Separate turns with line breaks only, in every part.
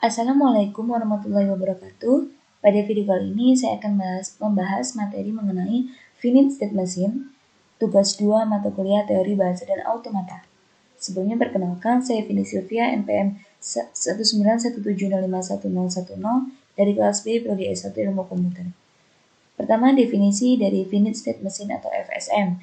Assalamualaikum warahmatullahi wabarakatuh. Pada video kali ini saya akan membahas materi mengenai Finite State Machine, tugas 2 mata kuliah Teori Bahasa dan Automata. Sebelumnya perkenalkan, saya Vini Sylvia, NPM 191705110 dari kelas B Prodi S1 Ilmu Komputer. Pertama, definisi dari Finite State Machine atau FSM.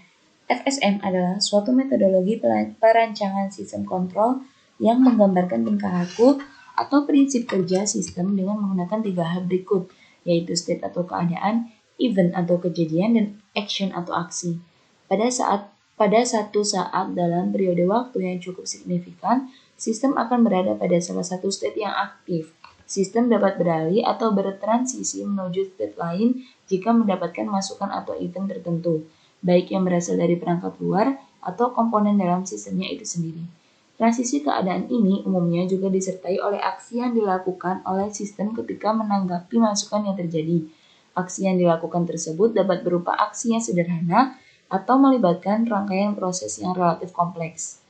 FSM adalah suatu metodologi perancangan sistem kontrol yang menggambarkan tingkah laku atau prinsip kerja sistem dengan menggunakan 3 hal berikut, yaitu state atau keadaan, event atau kejadian, dan action atau aksi. Pada satu saat dalam periode waktu yang cukup signifikan, sistem akan berada pada salah satu state yang aktif. Sistem dapat beralih atau bertransisi menuju state lain jika mendapatkan masukan atau event tertentu, baik yang berasal dari perangkat luar atau komponen dalam sistemnya itu sendiri. Transisi keadaan ini umumnya juga disertai oleh aksi yang dilakukan oleh sistem ketika menanggapi masukan yang terjadi. Aksi yang dilakukan tersebut dapat berupa aksi yang sederhana atau melibatkan rangkaian proses yang relatif kompleks.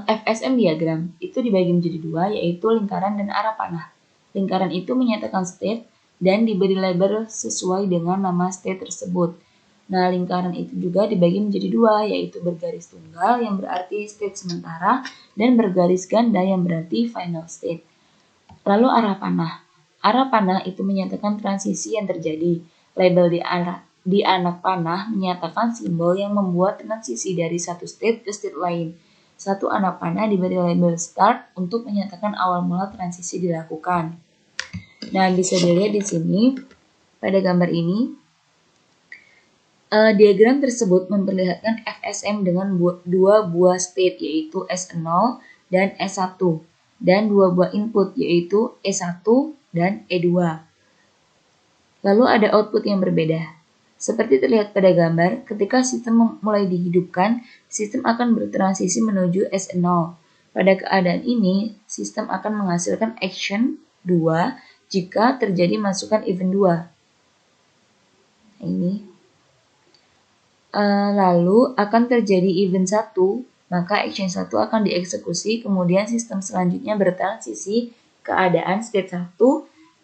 FSM diagram itu dibagi menjadi dua, yaitu lingkaran dan arah panah. Lingkaran itu menyatakan state dan diberi label sesuai dengan nama state tersebut. Nah, lingkaran itu juga dibagi menjadi dua, yaitu bergaris tunggal yang berarti state sementara dan bergaris ganda yang berarti final state. Lalu arah panah. Arah panah itu menyatakan transisi yang terjadi. Label di anak panah menyatakan simbol yang membuat transisi dari satu state ke state lain. Satu anak panah diberi label start untuk menyatakan awal mula transisi dilakukan. Nah, bisa dilihat di sini pada gambar ini. Diagram tersebut memperlihatkan FSM dengan dua buah state, yaitu S0 dan S1, dan dua buah input, yaitu E1 dan E2. Lalu ada output yang berbeda. Seperti terlihat pada gambar, ketika sistem mulai dihidupkan, sistem akan bertransisi menuju S0. Pada keadaan ini, sistem akan menghasilkan action 2 jika terjadi masukan event 2. Ini. Lalu akan terjadi event 1, maka action 1 akan dieksekusi, kemudian sistem selanjutnya bertransisi keadaan state 1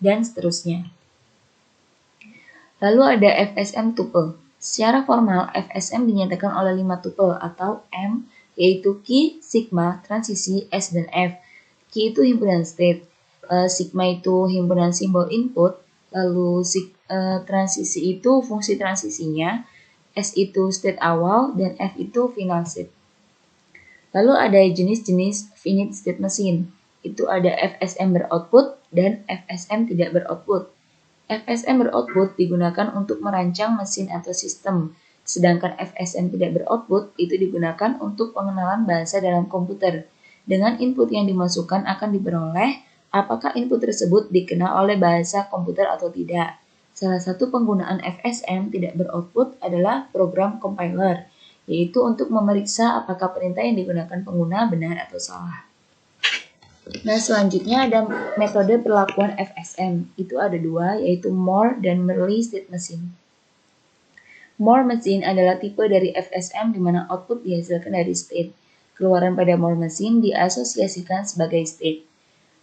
dan seterusnya. Lalu ada FSM tuple. Secara formal, FSM dinyatakan oleh 5 tuple atau M, yaitu key, sigma, transisi, S, dan F. Key itu himpunan state, sigma itu himpunan simbol input, lalu transisi itu fungsi transisinya, S itu state awal, dan F itu final state. Lalu ada jenis-jenis finite state machine. Itu ada FSM beroutput dan FSM tidak beroutput. FSM beroutput digunakan untuk merancang mesin atau sistem, sedangkan FSM tidak beroutput itu digunakan untuk pengenalan bahasa dalam komputer. Dengan input yang dimasukkan akan diperoleh apakah input tersebut dikenal oleh bahasa komputer atau tidak. Salah satu penggunaan FSM tidak beroutput adalah program compiler, yaitu untuk memeriksa apakah perintah yang digunakan pengguna benar atau salah. Nah, selanjutnya ada metode perlakuan FSM. Itu ada dua, yaitu Moore dan Mersey state machine. Moore machine adalah tipe dari FSM di mana output dihasilkan dari state. Keluaran pada Moore machine diasosiasikan sebagai state.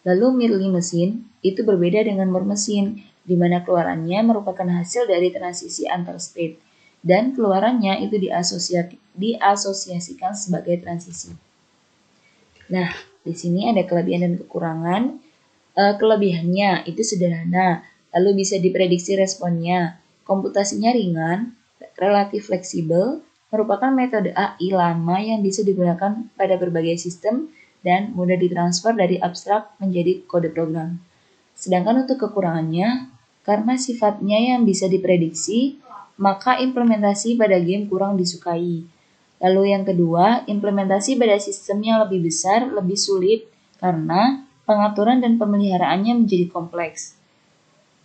Lalu Mersey machine itu berbeda dengan Moore machine, di mana keluarannya merupakan hasil dari transisi antar state, dan keluarannya itu diasosiasikan sebagai transisi. Nah, di sini ada kelebihan dan kekurangan. Kelebihannya itu sederhana, lalu bisa diprediksi responnya, komputasinya ringan, relatif fleksibel, merupakan metode AI lama yang bisa digunakan pada berbagai sistem, dan mudah ditransfer dari abstrak menjadi kode program. Sedangkan untuk kekurangannya, karena sifatnya yang bisa diprediksi, maka implementasi pada game kurang disukai. Lalu yang kedua, implementasi pada sistem yang lebih besar lebih sulit karena pengaturan dan pemeliharaannya menjadi kompleks.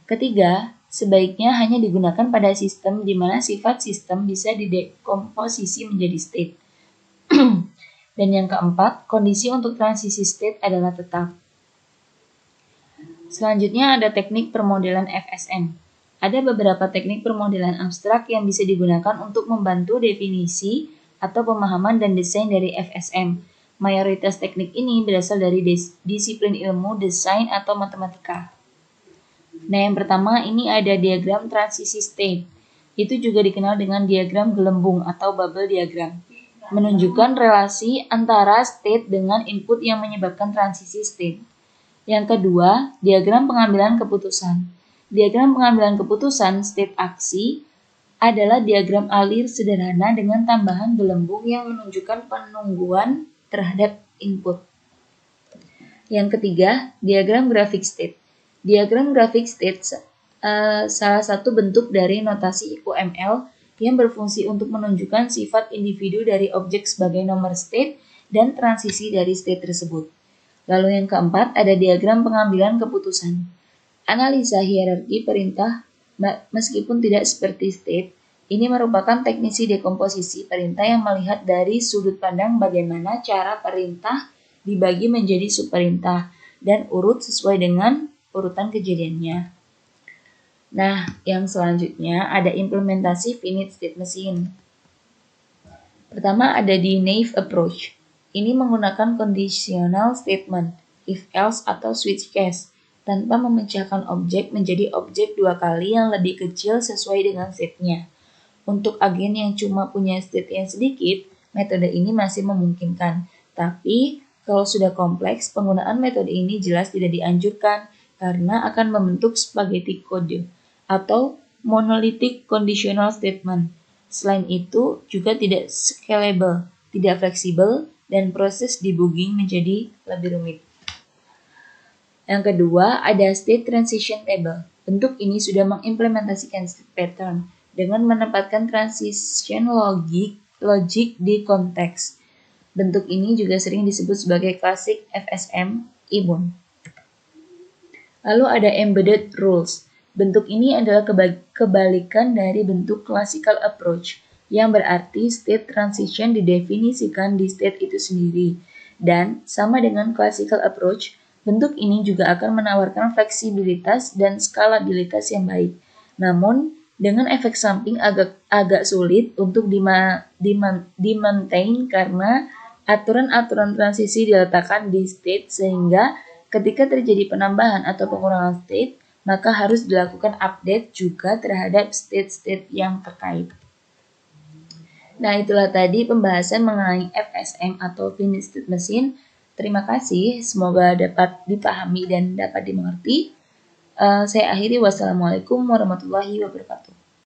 Ketiga, sebaiknya hanya digunakan pada sistem di mana sifat sistem bisa didekomposisi menjadi state. Dan yang keempat, kondisi untuk transisi state adalah tetap. Selanjutnya ada teknik permodelan FSM. Ada beberapa teknik permodelan abstrak yang bisa digunakan untuk membantu definisi atau pemahaman dan desain dari FSM. Mayoritas teknik ini berasal dari disiplin ilmu, desain, atau matematika. Nah, yang pertama ini ada diagram transisi state. Itu juga dikenal dengan diagram gelembung atau bubble diagram. Menunjukkan relasi antara state dengan input yang menyebabkan transisi state. Yang kedua, diagram pengambilan keputusan. Diagram pengambilan keputusan state aksi adalah diagram alir sederhana dengan tambahan gelembung yang menunjukkan penungguan terhadap input. Yang ketiga, diagram grafik state. Diagram grafik state salah satu bentuk dari notasi UML yang berfungsi untuk menunjukkan sifat individu dari objek sebagai nomor state dan transisi dari state tersebut. Lalu yang keempat ada diagram pengambilan keputusan. Analisa hierarki perintah meskipun tidak seperti state, ini merupakan teknisi dekomposisi perintah yang melihat dari sudut pandang bagaimana cara perintah dibagi menjadi subperintah dan urut sesuai dengan urutan kejadiannya. Nah, yang selanjutnya ada implementasi finite state machine. Pertama ada di naive approach. Ini menggunakan conditional statement, if else atau switch case, tanpa memecahkan objek menjadi objek dua kali yang lebih kecil sesuai dengan state-nya. Untuk agen yang cuma punya state yang sedikit, metode ini masih memungkinkan. Tapi, kalau sudah kompleks, penggunaan metode ini jelas tidak dianjurkan karena akan membentuk spaghetti code atau monolithic conditional statement. Selain itu, juga tidak scalable, tidak fleksibel, dan proses debugging menjadi lebih rumit. Yang kedua, ada state transition table. Bentuk ini sudah mengimplementasikan state pattern dengan menempatkan transition logic di konteks. Bentuk ini juga sering disebut sebagai klasik FSM Ibun. Lalu ada embedded rules. Bentuk ini adalah kebalikan dari bentuk classical approach, yang berarti state transition didefinisikan di state itu sendiri. Dan sama dengan classical approach, bentuk ini juga akan menawarkan fleksibilitas dan skalabilitas yang baik. Namun, dengan efek samping agak sulit untuk di-maintain karena aturan-aturan transisi diletakkan di state sehingga ketika terjadi penambahan atau pengurangan state, maka harus dilakukan update juga terhadap state-state yang terkait. Nah, itulah tadi pembahasan mengenai FSM atau finite state machine. Terima kasih, semoga dapat dipahami dan dapat dimengerti. Saya akhiri, wassalamualaikum warahmatullahi wabarakatuh.